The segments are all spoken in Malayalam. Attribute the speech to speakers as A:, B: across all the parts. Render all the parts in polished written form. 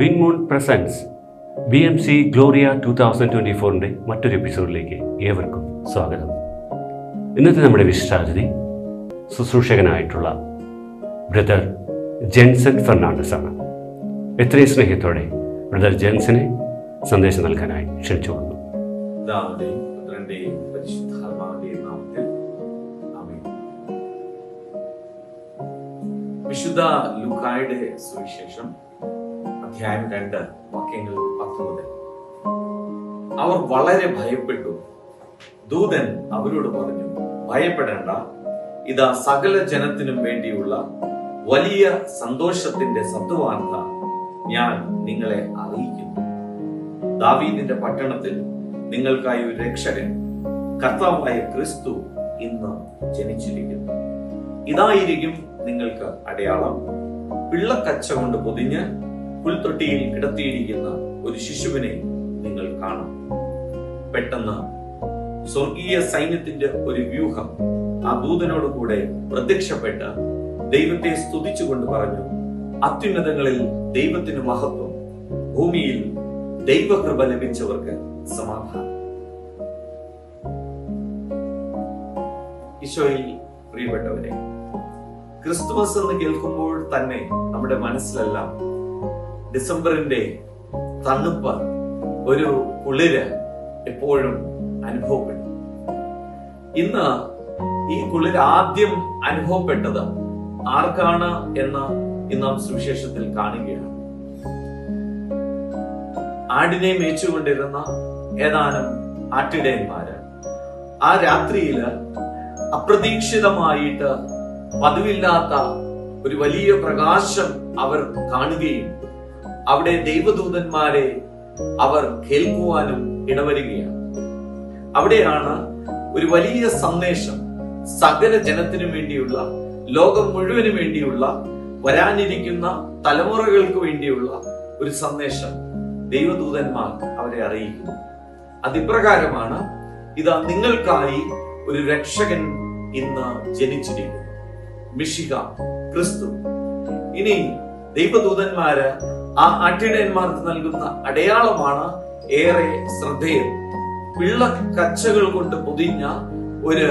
A: വിൻമൂൺ പ്രസൻസ് BMC ഗ്ലോറിയ 2024 മറ്റൊരു എപ്പിസോഡിലേക്ക് ഏവർക്കും സ്വാഗതം. ഇന്നത്തെ നമ്മുടെ വിശിഷ്ടാതിഥി ശുശ്രൂഷകനായിട്ടുള്ള ബ്രദർ ജെൻസൺ ഫെർണാണ്ടസ് ആണ്. എത്രയും സ്നേഹത്തോടെ ബ്രദർ ജെൻസനെ സന്ദേശം നൽകാനായി ക്ഷണിച്ചുകൊള്ളുന്നു.
B: വിശുദ്ധ ലൂക്കായുടെ സുവിശേഷം അധ്യായം 2 വാക്യങ്ങൾ 10 മുതൽ. അവർ വളരെ ഭയപ്പെട്ടു. ദൂതൻ അവരോട് പറഞ്ഞു, ഭയപ്പെടേണ്ട, ഇതാ സകല ജനത്തിനും വേണ്ടിയുള്ള വലിയ സന്തോഷത്തിന്റെ സദ്വാർത്ത ഞാൻ നിങ്ങളെ അറിയിക്കുന്നു. ദാവീദിന്റെ പട്ടണത്തിൽ നിങ്ങൾക്കായി ഒരു രക്ഷകൻ, കർത്താവായ ക്രിസ്തു ഇന്ന് ജനിച്ചിരിക്കുന്നു. ഇതായിരിക്കും നിങ്ങൾക്ക് അടയാളം: പിള്ളക്കച്ച കൊണ്ട് പൊതിഞ്ഞ് പുൽത്തൊട്ടിയിൽ കിടത്തിയിരിക്കുന്ന ഒരു ശിശുവിനെ നിങ്ങൾ കാണും. പെട്ടെന്ന് സ്വർഗീയ സൈന്യത്തിന്റെ ഒരു വ്യൂഹം ആ ദൂതനോട് കൂടെ പ്രത്യക്ഷപ്പെട്ട് ദൈവത്തെ സ്തുതിച്ചുകൊണ്ട് പറഞ്ഞു, അത്യുന്നതങ്ങളിൽ ദൈവത്തിന് മഹത്വം, ഭൂമിയിൽ ദൈവകൃപ ലഭിച്ചവർക്ക് സമാധാനം. ഈശോയിൽ പ്രിയപ്പെട്ടവരെ, ക്രിസ്തുമസ് എന്ന് കേൾക്കുമ്പോൾ തന്നെ നമ്മുടെ മനസ്സിലെല്ലാം ഡിസംബറിന്റെ തണുപ്പ്, ഒരു കുളിര് എപ്പോഴും അനുഭവപ്പെടും. ഇന്ന് ഈ കുളിര് ആദ്യം അനുഭവപ്പെട്ടത് ആർക്കാണ് എന്ന് നാം സുവിശേഷത്തിൽ കാണുകയാണ്. ആടിനെ മേച്ചുകൊണ്ടിരുന്ന ഏതാനും ആട്ടിടയന്മാര് ആ രാത്രിയില് അപ്രതീക്ഷിതമായിട്ട് പതിവില്ലാത്ത ഒരു വലിയ പ്രകാശം അവർ കാണുകയും അവിടെ ദൈവദൂതന്മാരെ അവർ കേൾക്കുവാനും ഇടവരികയാണ്. അവിടെയാണ് ഒരു വലിയ സന്ദേശം, സകല ജനത്തിനു വേണ്ടിയുള്ള, ലോകം മുഴുവനും വേണ്ടിയുള്ള, വരാനിരിക്കുന്ന തലമുറകൾക്ക് വേണ്ടിയുള്ള ഒരു സന്ദേശം ദൈവദൂതന്മാർ അവരെ അറിയിക്കുന്നു. അതിപ്രകാരമാണ്, ഇതാ നിങ്ങൾക്കായി ഒരു രക്ഷകൻ ഇന്ന് ജനിച്ചിരിക്കുന്നു, മിശിഹ ക്രിസ്തു. ഇനി ദൈവദൂതന്മാര് ആ ആട്ടിടയന്മാർക്ക് നൽകുന്ന അടയാളമാണ് ഏറെ ശ്രദ്ധേയം. പിള്ളക്കച്ചകൾ കൊണ്ട് പൊതിഞ്ഞ ഒരു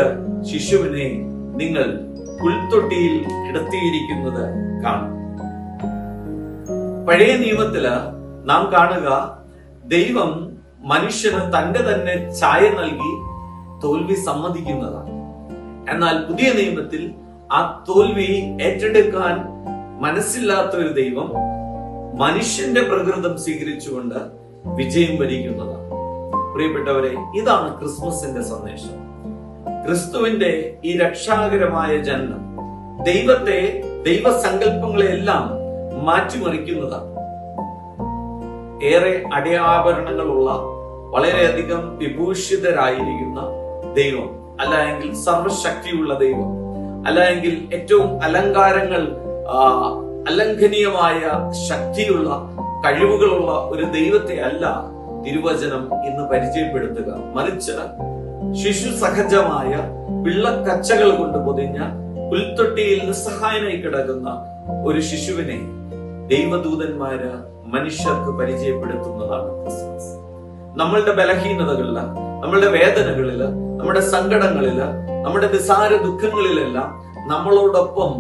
B: ശിശുവിനെ നിങ്ങൾ പുൽത്തൊട്ടിയിൽ കിടത്തിയിരിക്കുന്നത് കാണും. പഴയ നിയമത്തില് നാം കാണുക, ദൈവം മനുഷ്യന് തന്റെ തന്നെ ഛായ നൽകി തോൽവി സമ്മതിക്കുന്നതാണ്. എന്നാൽ പുതിയ നിയമത്തിൽ ആ തോൽവി ഏറ്റെടുക്കാൻ മനസ്സില്ലാത്ത ഒരു ദൈവം മനുഷ്യന്റെ പ്രകൃതം സ്വീകരിച്ചുകൊണ്ട് വിജയം വരിക്കുന്നതാണ്. പ്രിയപ്പെട്ടവരെ, ഇതാണ് ക്രിസ്മസിന്റെ സന്ദേശം. ക്രിസ്തുവിന്റെ ഈ രക്ഷാകരമായ ജനനം ദൈവത്തെ, ദൈവസങ്കല്പങ്ങളെല്ലാം മാറ്റിമറിക്കുന്നതാണ്. ഏറെ അടയാഭരണങ്ങളുള്ള, വളരെയധികം വിഭൂഷിതരായിരിക്കുന്ന ദൈവം, അല്ലെങ്കിൽ സർവശക്തിയുള്ള ദൈവം, അല്ലെങ്കിൽ ഏറ്റവും അലങ്കാരങ്ങൾ, അലംഘനീയമായ ശക്തിയുള്ള, കഴിവുകളുള്ള ഒരു ദൈവത്തെ അല്ല തിരുവചനം ഇന്ന് പരിചയപ്പെടുത്തുക. മറിച്ച് ശിശു സഹജമായ പിള്ളക്കച്ചകൾ കൊണ്ട് പൊതിഞ്ഞ പുൽത്തൊട്ടിയിൽ നിസ്സഹായനായി കിടക്കുന്ന ഒരു ശിശുവിനെ ദൈവദൂതന്മാര് മനുഷ്യർക്ക് പരിചയപ്പെടുത്തുന്നതാണ് ക്രിസ്മസ്. നമ്മളുടെ ബലഹീനതകളില്, നമ്മളുടെ വേദനകളില്, നമ്മുടെ സങ്കടങ്ങളില്, നമ്മുടെ നിസാര ദുഃഖങ്ങളിലെല്ലാം നമ്മളോടൊപ്പം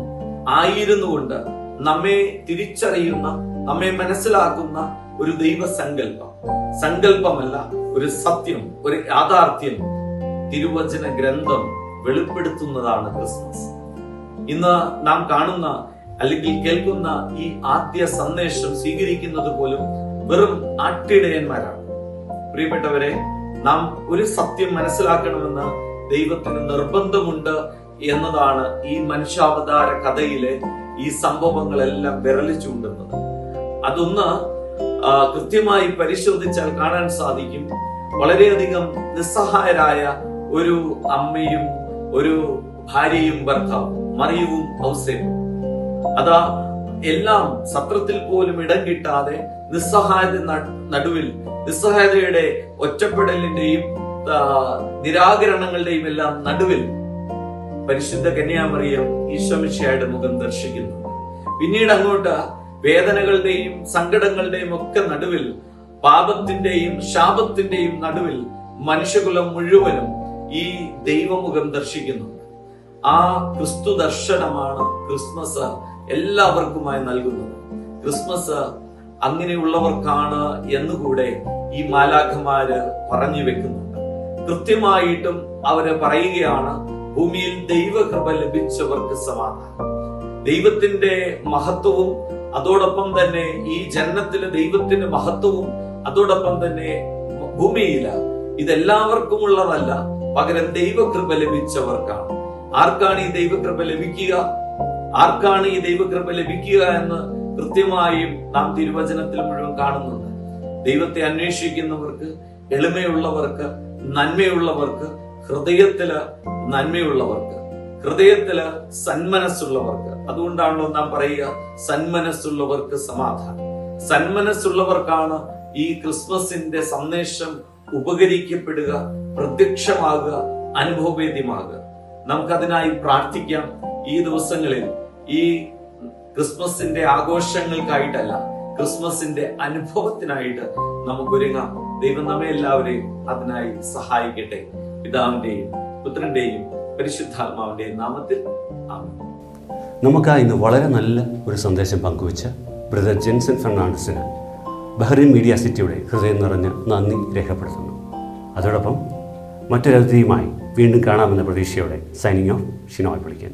B: ആയിരുന്നുകൊണ്ട് നമ്മെ തിരിച്ചറിയുന്ന, നമ്മെ മനസ്സിലാക്കുന്ന ഒരു ദൈവസങ്കല്പം, സങ്കല്പമല്ല, ഒരു സത്യം, ഒരു യാഥാർത്ഥ്യം തിരുവചന ഗ്രന്ഥം വെളിപ്പെടുത്തുന്നതാണ് ക്രിസ്മസ്. ഇന്ന് നാം കാണുന്ന അല്ലെങ്കിൽ കേൾക്കുന്ന ഈ ആദ്യ സന്ദേശം സ്വീകരിക്കുന്നത് പോലും വെറും ആട്ടിടയന്മാരാണ്. പ്രിയപ്പെട്ടവരെ, നാം ഒരു സത്യം മനസ്സിലാക്കണമെന്ന് ദൈവത്തിന് നിർബന്ധമുണ്ട് എന്നതാണ് ഈ മനുഷ്യാവതാര കഥയിലെ ഈ സംഭവങ്ങളെല്ലാം വിരൽ ചൂണ്ടുന്നത്. അതൊന്ന് കൃത്യമായി പരിശോധിച്ചാൽ കാണാൻ സാധിക്കും. വളരെയധികം നിസ്സഹായരായ ഒരു അമ്മയും ഒരു ഭാര്യയും ഭർത്താവും, മറിയവും ഔസേപ്പും, അതാ എല്ലാം സത്രത്തിൽ പോലും ഇടം കിട്ടാതെ നിസ്സഹായത നടുവിൽ, നിസ്സഹായതയുടെ ഒറ്റപ്പെടലിന്റെയും നിരാകരണങ്ങളുടെയും എല്ലാം നടുവിൽ പരിശുദ്ധ കന്യാമറിയം ഈശോ മിശിഹായുടെ മുഖം ദർശിക്കുന്നു. പിന്നീട് അങ്ങോട്ട് വേദനകളുടെയും സങ്കടങ്ങളുടെയും ഒക്കെ നടുവിൽ, പാപത്തിന്റെയും ശാപത്തിന്റെയും നടുവിൽ മനുഷ്യകുലം മുഴുവനും ഈ ദൈവമുഖം ദർശിക്കുന്നുണ്ട്. ആ ക്രിസ്തു ദർശനമാണ് ക്രിസ്മസ് എല്ലാവർക്കുമായി നൽകുന്നത്. ക്രിസ്മസ് അങ്ങനെയുള്ളവർക്കാണ് എന്നുകൂടെ ഈ മാലാഖമാര് പറഞ്ഞു വെക്കുന്നുണ്ട്. കൃത്യമായിട്ടും അവര് പറയുകയാണ്, ഭൂമിയിൽ ദൈവകൃപ ലഭിച്ചവർക്ക് സമാധാനം. ദൈവത്തിന്റെ മഹത്വവും അതോടൊപ്പം തന്നെ ഈ ജനനത്തിലെ ദൈവത്തിന്റെ മഹത്വവും അതോടൊപ്പം തന്നെ ഭൂമിയില ഇതെല്ലാവർക്കും ഉള്ളതല്ല, പകരം ദൈവകൃപ ലഭിച്ചവർക്കാണ്. ആർക്കാണ് ഈ ദൈവകൃപ ലഭിക്കുക? ആർക്കാണ് ഈ ദൈവകൃപ ലഭിക്കുക എന്ന് കൃത്യമായും നാം തിരുവചനത്തിൽ മുഴുവൻ കാണുന്നുണ്ട്. ദൈവത്തെ അന്വേഷിക്കുന്നവർക്ക്, എളിമയുള്ളവർക്ക്, നന്മയുള്ളവർക്ക്, ഹൃദയത്തില് നന്മയുള്ളവർക്ക്, ഹൃദയത്തില് സന്മനസ്സുള്ളവർക്ക്. അതുകൊണ്ടാണല്ലോ നാം പറയുക, സന്മനസ്സുള്ളവർക്ക് സമാധാനം. സന്മനസ്സുള്ളവർക്കാണ് ഈ ക്രിസ്മസിന്റെ സന്ദേശം ഉപകരിക്കപ്പെടുക, പ്രത്യക്ഷമാകുക, അനുഭവവേദ്യമാകുക. നമുക്കതിനായി പ്രാർത്ഥിക്കാം. ഈ ദിവസങ്ങളിൽ ഈ ക്രിസ്മസിന്റെ ആഘോഷങ്ങൾക്കായിട്ടല്ല, ക്രിസ്മസിന്റെ അനുഭവത്തിനായിട്ട് നമുക്കൊരുങ്ങാം. ദൈവം നമ്മെ എല്ലാവരെയും അതിനായി സഹായിക്കട്ടെ. പിതാവിന്റെയും പുത്രന്റെയും പരിശുദ്ധാത്മാവിന്റെയും നാമത്തിൽ ആമേൻ.
A: നമുക്കായി ഇന്ന് വളരെ നല്ല ഒരു സന്ദേശം പങ്കുവച്ച ബ്രദർ ജെൻസൺ ഫെർണാണ്ടസിന് ബഹ്റിൻ മീഡിയ സിറ്റിയുടെ ഹൃദയം നിറഞ്ഞ നന്ദി രേഖപ്പെടുത്തുന്നു. അതോടൊപ്പം മറ്റൊരതിഥിയുമായി വീണ്ടും കാണാമെന്ന പ്രതീക്ഷയോടെ സൈനിങ് ഓഫ് ഷിനോയ് പുളിക്കൻ.